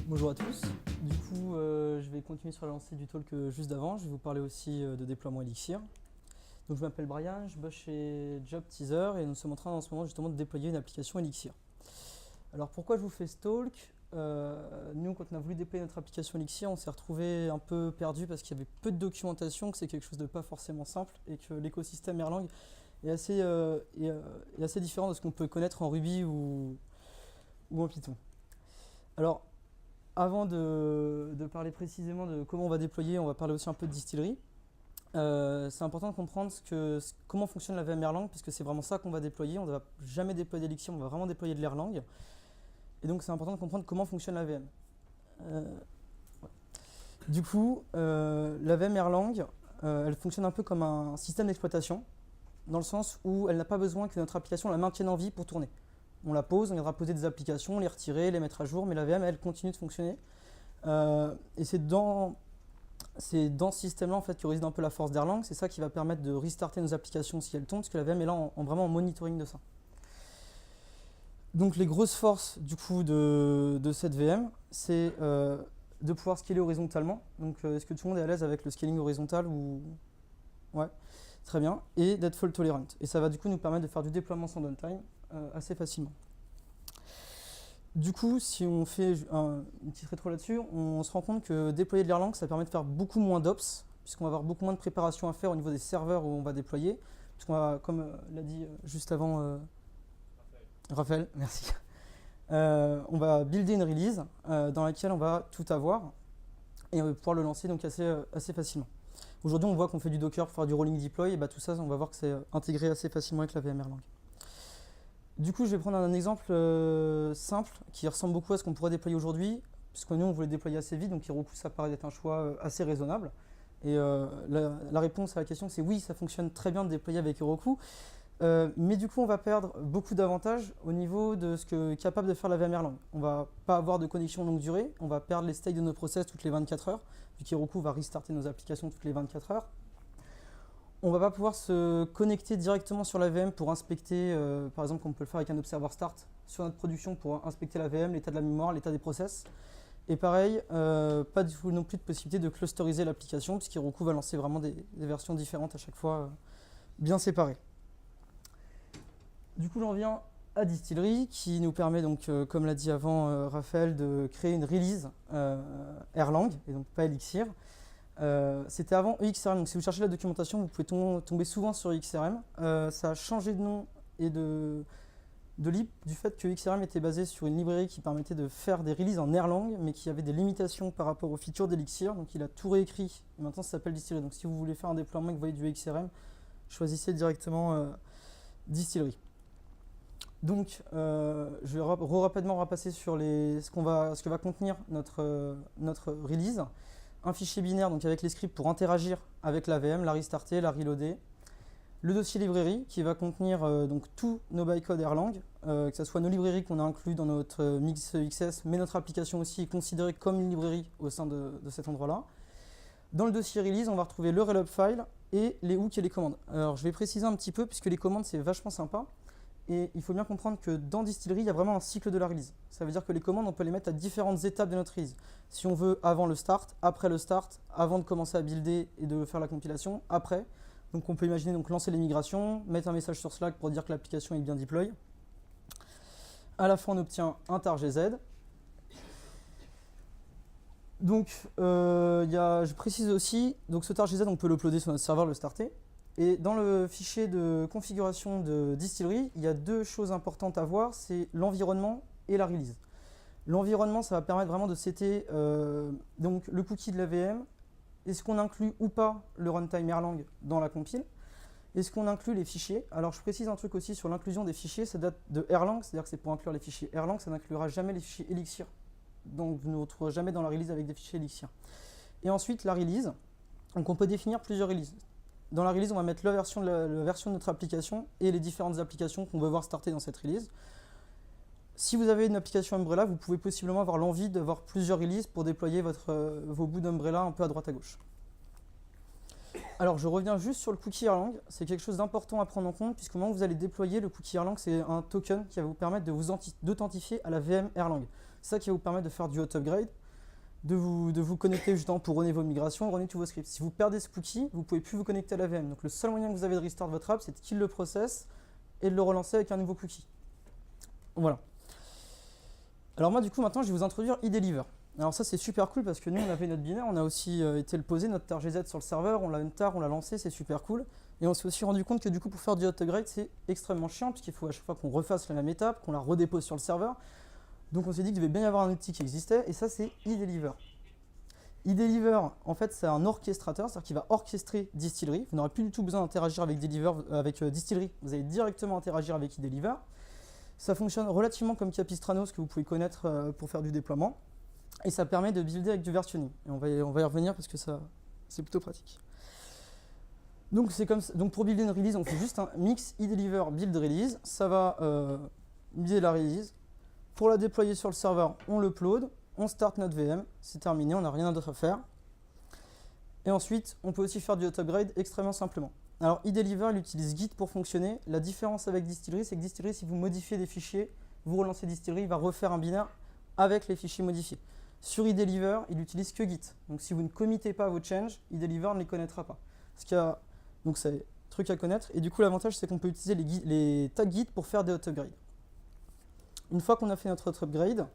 Bonjour à tous. Du coup, je vais continuer sur la lancée du talk juste d'avant. Je vais vous parler aussi de déploiement Elixir. Donc, je m'appelle Brian, je bosse chez Job Teaser et nous sommes en train en ce moment justement de déployer une application Elixir. Alors, pourquoi je vous fais ce talk? Nous, quand on a voulu déployer notre application Elixir, on s'est retrouvé un peu perdu parce qu'il y avait peu de documentation, que c'est quelque chose de pas forcément simple et que l'écosystème Erlang est assez différent de ce qu'on peut connaître en Ruby ou en Python. Alors, avant de parler précisément de comment on va déployer, on va parler aussi un peu de distillerie. C'est important de comprendre comment fonctionne la VM Erlang, parce que c'est vraiment ça qu'on va déployer. On ne va jamais déployer d'Elixir, on va vraiment déployer de l'Erlang. Et donc c'est important de comprendre comment fonctionne la VM. Ouais. Du coup, la VM Erlang, elle fonctionne un peu comme un système d'exploitation, dans le sens où elle n'a pas besoin que notre application la maintienne en vie pour tourner. On la pose, on viendra poser des applications, les retirer, les mettre à jour, mais la VM, elle continue de fonctionner. Et c'est dans ce système-là en fait, que réside un peu la force d'Erlang. C'est ça qui va permettre de restarter nos applications si elles tombent, parce que la VM est là vraiment en monitoring de ça. Donc les grosses forces du coup de cette VM, c'est de pouvoir scaler horizontalement. Donc est-ce que tout le monde est à l'aise avec le scaling horizontal ou... Ouais, très bien. Et d'être fault tolerant. Et ça va du coup nous permettre de faire du déploiement sans downtime assez facilement. Du coup, si on fait une petite rétro là-dessus, on se rend compte que déployer de l'Erlang, ça permet de faire beaucoup moins d'ops, puisqu'on va avoir beaucoup moins de préparation à faire au niveau des serveurs où on va déployer. Puisqu'on va, comme l'a dit juste avant Raphaël, merci. On va builder une release dans laquelle on va tout avoir et on va pouvoir le lancer donc assez facilement. Aujourd'hui, on voit qu'on fait du Docker pour faire du rolling deploy, et bah, tout ça, on va voir que c'est intégré assez facilement avec la VM Erlang. Du coup, je vais prendre un exemple simple qui ressemble beaucoup à ce qu'on pourrait déployer aujourd'hui, puisque nous, on voulait déployer assez vite, donc Heroku, ça paraît être un choix assez raisonnable. Et la réponse à la question, c'est oui, ça fonctionne très bien de déployer avec Heroku, mais du coup, on va perdre beaucoup d'avantages au niveau de ce que est capable de faire la VM Erlang. On ne va pas avoir de connexion longue durée, on va perdre les states de nos process toutes les 24 heures, vu qu'Heroku va restarter nos applications toutes les 24 heures. On ne va pas pouvoir se connecter directement sur la VM pour inspecter, par exemple, comme on peut le faire avec un observer start sur notre production pour inspecter la VM, l'état de la mémoire, l'état des process. Et pareil, pas du tout non plus de possibilité de clusteriser l'application, puisqu'Heroku va lancer vraiment des versions différentes à chaque fois, bien séparées. Du coup, j'en viens à Distillery, qui nous permet, donc, comme l'a dit avant Raphaël, de créer une release Erlang, et donc pas Elixir. C'était avant EXRM, donc si vous cherchez la documentation, vous pouvez tomber souvent sur EXRM. Ça a changé de nom et de lib du fait que EXRM était basé sur une librairie qui permettait de faire des releases en Erlang, mais qui avait des limitations par rapport aux features d'Elixir, donc il a tout réécrit, et maintenant ça s'appelle Distillery. Donc si vous voulez faire un déploiement et que vous voyez du EXRM, choisissez directement Distillery. Donc je vais rapidement repasser sur ce que va contenir notre release. Un fichier binaire donc avec les scripts pour interagir avec la VM, la restarter, la reloader. Le dossier librairie qui va contenir donc tous nos bytecodes Erlang, que ce soit nos librairies qu'on a inclus dans notre mix XS, mais notre application aussi est considérée comme une librairie au sein de cet endroit-là. Dans le dossier release, on va retrouver le relub file et les hooks et les commandes. Alors je vais préciser un petit peu puisque les commandes c'est vachement sympa. Et il faut bien comprendre que dans Distillery, il y a vraiment un cycle de la release. Ça veut dire que les commandes, on peut les mettre à différentes étapes de notre release. Si on veut avant le start, après le start, avant de commencer à builder et de faire la compilation, après. Donc on peut imaginer donc lancer les migrations, mettre un message sur Slack pour dire que l'application est bien deploy. À la fin, on obtient un tar gz. Donc je précise aussi, donc ce tar gz, on peut l'uploader sur notre serveur, le starter. Et dans le fichier de configuration de Distillery, il y a deux choses importantes à voir, c'est l'environnement et la release. L'environnement, ça va permettre vraiment de setter donc le cookie de la VM. Est-ce qu'on inclut ou pas le runtime Erlang dans la compile? Est-ce qu'on inclut les fichiers? Alors je précise un truc aussi sur l'inclusion des fichiers, ça date de Erlang, c'est-à-dire que c'est pour inclure les fichiers Erlang, ça n'inclura jamais les fichiers Elixir. Donc vous ne retrouverez jamais dans la release avec des fichiers Elixir. Et ensuite la release, donc on peut définir plusieurs releases. Dans la release, on va mettre la version de notre application et les différentes applications qu'on veut voir starter dans cette release. Si vous avez une application Umbrella, vous pouvez possiblement avoir l'envie d'avoir plusieurs releases pour déployer vos bouts d'Umbrella un peu à droite à gauche. Alors, je reviens juste sur le cookie Erlang. C'est quelque chose d'important à prendre en compte puisqu'au moment où vous allez déployer le cookie Erlang, c'est un token qui va vous permettre de vous d'authentifier à la VM Erlang. C'est ça qui va vous permettre de faire du hot upgrade, de vous connecter justement pour runner vos migrations, runner tous vos scripts. Si vous perdez ce cookie, vous ne pouvez plus vous connecter à la VM. Donc le seul moyen que vous avez de restart votre app, c'est de kill le process et de le relancer avec un nouveau cookie. Voilà. Alors moi du coup maintenant je vais vous introduire eDeliver. Alors ça c'est super cool parce que nous on avait notre binaire, on a aussi été le poser, notre tar GZ sur le serveur, on l'a une tar, on l'a lancé, c'est super cool. Et on s'est aussi rendu compte que du coup pour faire du hot upgrade c'est extrêmement chiant puisqu'il faut à chaque fois qu'on refasse la même étape, qu'on la redépose sur le serveur. Donc on s'est dit qu'il devait bien y avoir un outil qui existait et ça c'est eDeliver. eDeliver en fait c'est un orchestrateur, c'est-à-dire qu'il va orchestrer Distillery. Vous n'aurez plus du tout besoin d'interagir avec Distillery, vous allez directement interagir avec eDeliver. Ça fonctionne relativement comme Capistrano, ce que vous pouvez connaître pour faire du déploiement. Et ça permet de builder avec du versionning. Et on va y revenir parce que c'est plutôt pratique. Donc, donc pour builder une release, on fait juste un mix eDeliver build release. Ça va builder la release. Pour la déployer sur le serveur, on l'upload, on start notre VM. C'est terminé, on n'a rien d'autre à faire. Et ensuite, on peut aussi faire du hot upgrade extrêmement simplement. Alors eDeliver, il utilise Git pour fonctionner. La différence avec Distillery, c'est que Distillery, si vous modifiez des fichiers, vous relancez Distillery, il va refaire un binaire avec les fichiers modifiés. Sur eDeliver, il n'utilise que Git. Donc si vous ne committez pas vos changes, eDeliver ne les connaîtra pas. Donc c'est un truc à connaître. Et du coup, l'avantage, c'est qu'on peut utiliser les tags Git pour faire des hot upgrades. Une fois qu'on a fait notre hot upgrade,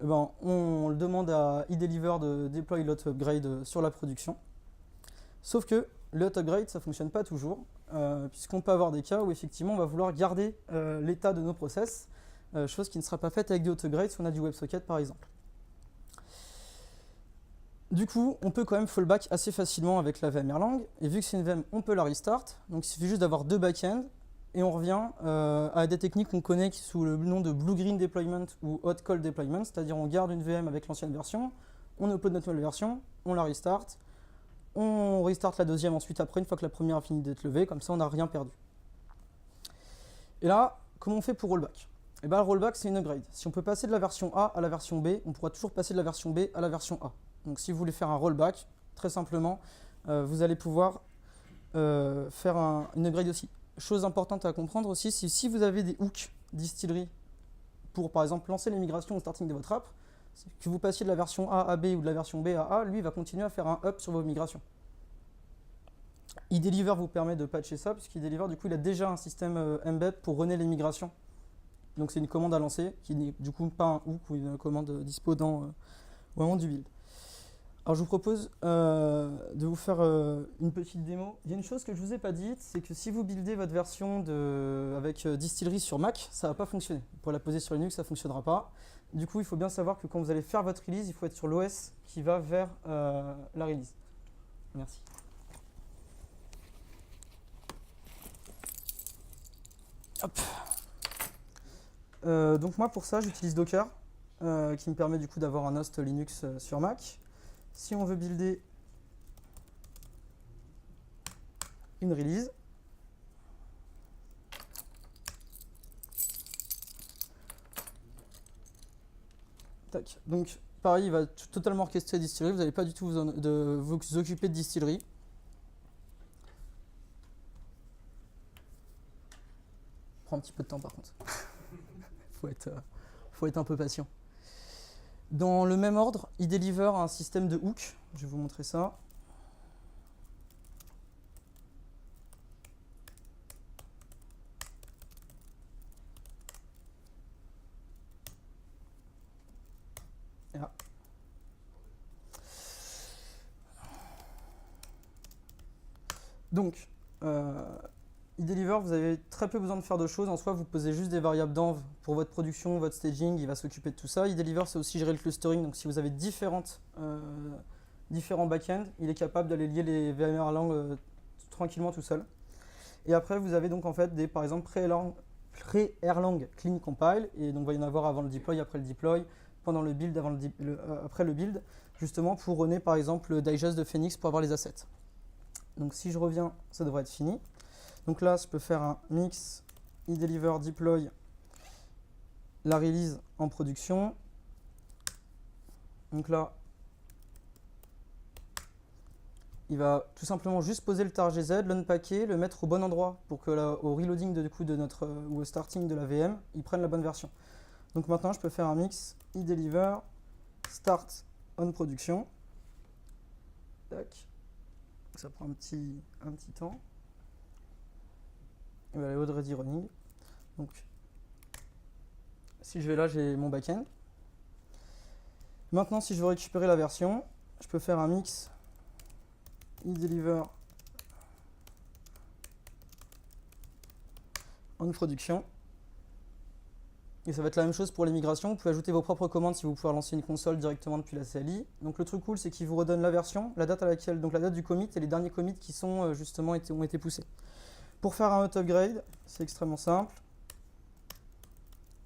on le demande à eDeliver de déployer l'hot upgrade sur la production. Sauf que le hot upgrade, ça ne fonctionne pas toujours, puisqu'on peut avoir des cas où effectivement on va vouloir garder l'état de nos process, chose qui ne sera pas faite avec du hot upgrade si on a du WebSocket par exemple. Du coup, on peut quand même fallback assez facilement avec la VM Erlang, et vu que c'est une VM, on peut la restart, donc il suffit juste d'avoir deux backends, et on revient à des techniques qu'on connaît sous le nom de Blue-Green Deployment ou Hot Cold Deployment, c'est-à-dire on garde une VM avec l'ancienne version, on upload notre nouvelle version, on la restart, on restart la deuxième ensuite après, une fois que la première a fini d'être levée, comme ça on n'a rien perdu. Et là, comment on fait pour rollback? Et bien le rollback c'est une upgrade. Si on peut passer de la version A à la version B, on pourra toujours passer de la version B à la version A. Donc si vous voulez faire un rollback, très simplement, vous allez pouvoir faire une upgrade aussi. Chose importante à comprendre aussi, c'est si vous avez des hooks Distillery pour par exemple lancer les migrations au starting de votre app, que vous passiez de la version A à B ou de la version B à A, lui il va continuer à faire un up sur vos migrations. eDeliver vous permet de patcher ça, puisqu'eDeliver du coup il a déjà un système embed pour runner les migrations. Donc c'est une commande à lancer, qui n'est du coup pas un hook ou une commande dispo au moment du build. Alors je vous propose de vous faire une petite démo. Il y a une chose que je ne vous ai pas dite, c'est que si vous buildez votre version avec Distillery sur Mac, ça ne va pas fonctionner. Pour la poser sur Linux, ça ne fonctionnera pas. Du coup, il faut bien savoir que quand vous allez faire votre release, il faut être sur l'OS qui va vers la release. Merci. Hop. Donc moi, pour ça, j'utilise Docker, qui me permet du coup d'avoir un host Linux sur Mac. Si on veut builder une release, tac. Donc pareil, il va totalement orchestrer Distillery, vous n'allez pas du tout vous occuper de Distillery. Prend un petit peu de temps par contre. faut être un peu patient. Dans le même ordre, eDeliver a un système de hook. Je vais vous montrer ça. Là. Donc, eDeliver, vous avez très peu besoin de faire de choses. En soi, vous posez juste des variables d'env pour votre production, votre staging, il va s'occuper de tout ça. eDeliver, c'est aussi gérer le clustering. Donc, si vous avez différents backends, il est capable d'aller lier les VM Erlang tranquillement tout seul. Et après, vous avez donc en fait par exemple, pre-Erlang clean compile. Et donc, il va y en avoir avant le deploy, après le deploy, pendant le build, après le build, justement pour runner par exemple le digest de Phoenix pour avoir les assets. Donc, si je reviens, ça devrait être fini. Donc là, je peux faire un mix eDeliver deploy la release en production. Donc là, il va tout simplement juste poser le tar GZ, l'unpacker, le mettre au bon endroit pour que au reloading ou au starting de la VM, il prenne la bonne version. Donc maintenant, je peux faire un mix e-deliver start on production. Tac. Ça prend un petit temps. Et voilà, load ready running. Donc, si je vais là, j'ai mon backend. Maintenant, si je veux récupérer la version, je peux faire un mix e-deliver on production. Et ça va être la même chose pour les migrations. Vous pouvez ajouter vos propres commandes si vous pouvez lancer une console directement depuis la CLI. Donc le truc cool, c'est qu'il vous redonne la version, la date à laquelle, donc la date du commit et les derniers commits qui sont justement ont été poussés. Pour faire un hot upgrade, c'est extrêmement simple.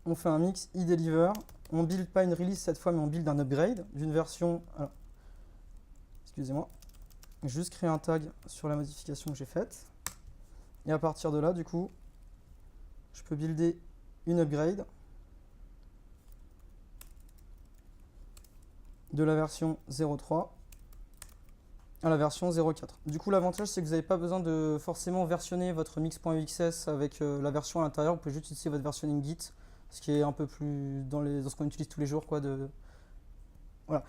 On fait un mix e-deliver. On build pas une release cette fois, mais on build un upgrade d'une version. Alors, excusez-moi. Je vais juste créer un tag sur la modification que j'ai faite. Et à partir de là, du coup, je peux builder une upgrade de la version 0.3 à la version 0.4. Du coup, l'avantage, c'est que vous n'avez pas besoin de forcément versionner votre mix.xs avec la version à l'intérieur. Vous pouvez juste utiliser votre versionning Git, ce qui est un peu plus dans ce qu'on utilise tous les jours, quoi. Voilà.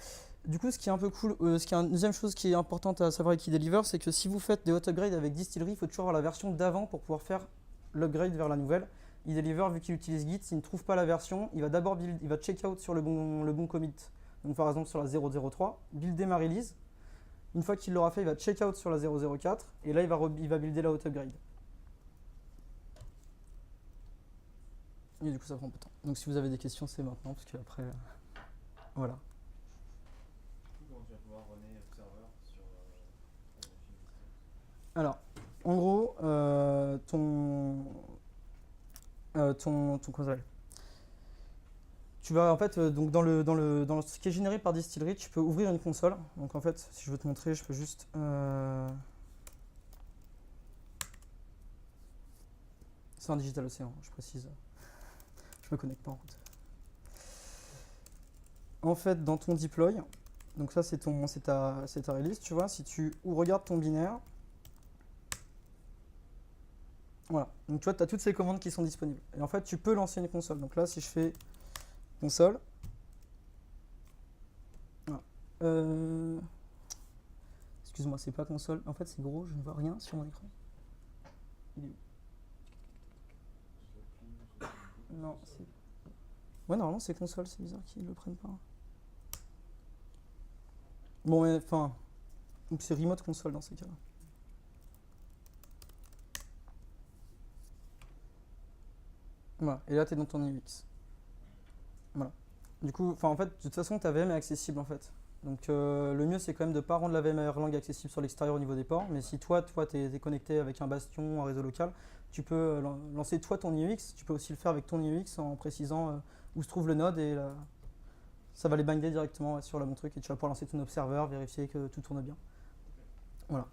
Du coup, ce qui est un peu cool, une deuxième chose qui est importante à savoir avec e-deliver, c'est que si vous faites des hot upgrades avec Distillery, il faut toujours avoir la version d'avant pour pouvoir faire l'upgrade vers la nouvelle. e-deliver, vu qu'il utilise Git, s'il ne trouve pas la version, il va d'abord il va check out sur le bon commit. Donc par exemple sur la 0.03, builder ma release. Une fois qu'il l'aura fait, il va check out sur la 0.04 et là il va builder la hot upgrade. Et du coup ça prend un peu de temps. Donc si vous avez des questions, c'est maintenant parce qu'après voilà. Comment tu vas pouvoir runner Observer sur Alors, en gros, console. Tu vas en fait donc dans ce qui est généré par Distillery, tu peux ouvrir une console. Donc en fait, si je veux te montrer, je peux juste c'est un Digital Ocean, je précise. Je me connecte pas en route. En fait, dans ton deploy, donc ça c'est ta release, tu vois, si tu regardes ton binaire, voilà, donc tu vois, tu as toutes ces commandes qui sont disponibles. Et en fait, tu peux lancer une console. Donc là, si je fais console, voilà. Excuse-moi, c'est pas console. En fait, c'est gros, je ne vois rien sur mon écran. Il est où? Non, c'est. Ouais, normalement, c'est console, c'est bizarre qu'ils le prennent pas. Bon, mais enfin. Donc c'est remote console dans ces cas-là. Voilà, et là, tu es dans ton UX. Voilà. Du coup, en fait, de toute façon, ta VM est accessible en fait. Donc le mieux, c'est quand même de ne pas rendre la VM Erlang accessible sur l'extérieur au niveau des ports. Mais si toi tu es connecté avec un bastion, un réseau local, tu peux lancer toi ton IEX. Tu peux aussi le faire avec ton IEX en précisant où se trouve le node et ça va les binder directement sur le bon truc et tu vas pouvoir lancer ton observer, vérifier que tout tourne bien. Voilà.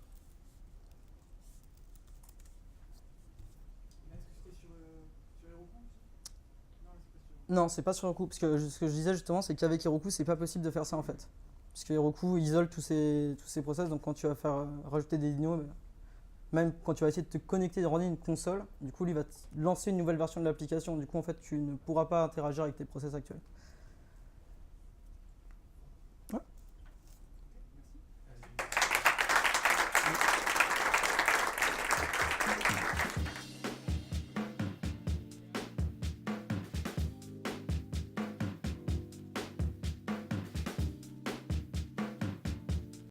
Non, c'est pas sur Heroku, parce que ce que je disais justement, c'est qu'avec Heroku, c'est pas possible de faire ça en fait. Parce que Heroku isole tous ces process, donc quand tu vas faire rajouter des dinos, même quand tu vas essayer de te connecter et de runner une console, du coup, il va te lancer une nouvelle version de l'application. Du coup, en fait, tu ne pourras pas interagir avec tes process actuels.